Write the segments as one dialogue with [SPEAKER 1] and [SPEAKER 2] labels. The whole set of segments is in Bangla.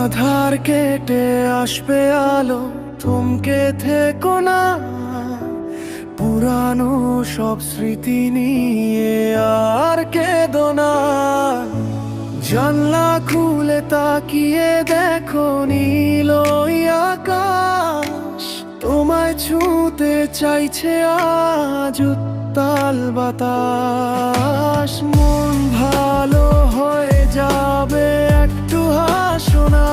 [SPEAKER 1] আধার কেটে আসবে আলো, থমকে থেকো না। পুরানো সব স্মৃতি নিয়ে আর কেঁদো না। জানলা খুলে তাকিয়ে দেখো নীল ওই আকাশ, তোমায় ছুঁতে চাইছে আজ উত্তাল বাতাস। মন ভালো হয়ে যাবে, একটু হাসো না।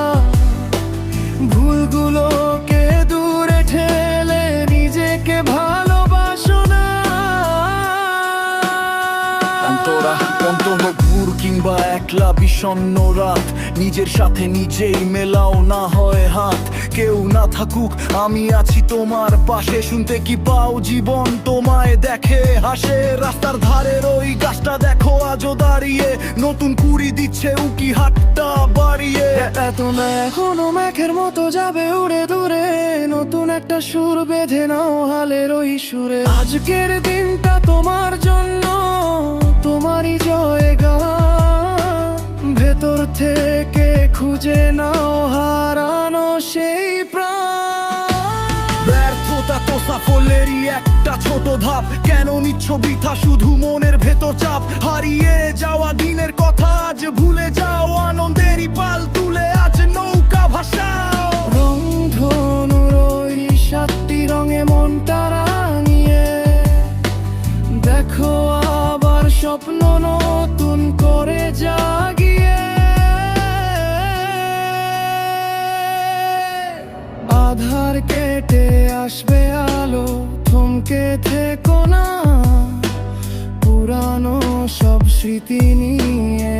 [SPEAKER 1] ভুলগুলোকে দূরে ঠেলে নিজেকে ভালোবাসো না।
[SPEAKER 2] অন্তরা অন্তর্ভুর কিংবা একলা বিষণ্ণ রাত, নিজের সাথে নিজেই মেলাও না হয় হাত। কেউ না থাকুক আমি আছি তোমার পাশে, শুনতে কি পাও জীবন তোমায় দেখে হাসে। রাস্তার ধারের ওই গাছটা দেখো আজও দাঁড়িয়ে, নতুন কুড়ি দিচ্ছে উকি হাতটা বাড়িয়ে।
[SPEAKER 1] এত না এখনো মেঘের মতো যাবে উড়ে দূরে, নতুন একটা সুর বেঁধে নাও হালের ওই সুরে। আজকের দিনটা তোমার জন্য, তোমারই জয়গা। ভেতর থেকে খুঁজে নাও হারানো সেই প্রাণ।
[SPEAKER 2] ব্যর্থতা তো সাফল্যেরই একটা ছোট ধাপ, কেন নিচ্ছ বৃথা শুধু মনের ভেতর চাপ। হারিয়ে যাওয়া দিনের কথা আজ ভুলে যাও, আনন্দেরই পাল তুলে আজ নৌকা ভাসাও।
[SPEAKER 1] রংধনুর ওই 7টি রঙে মনটা রাঙিয়ে দেখো আবার স্বপ্ন নতুন করে জাগিয়ে। আধার কেটে আসবে আলো, থমকে থেকো না। পুরানো সব স্মৃতি নিয়ে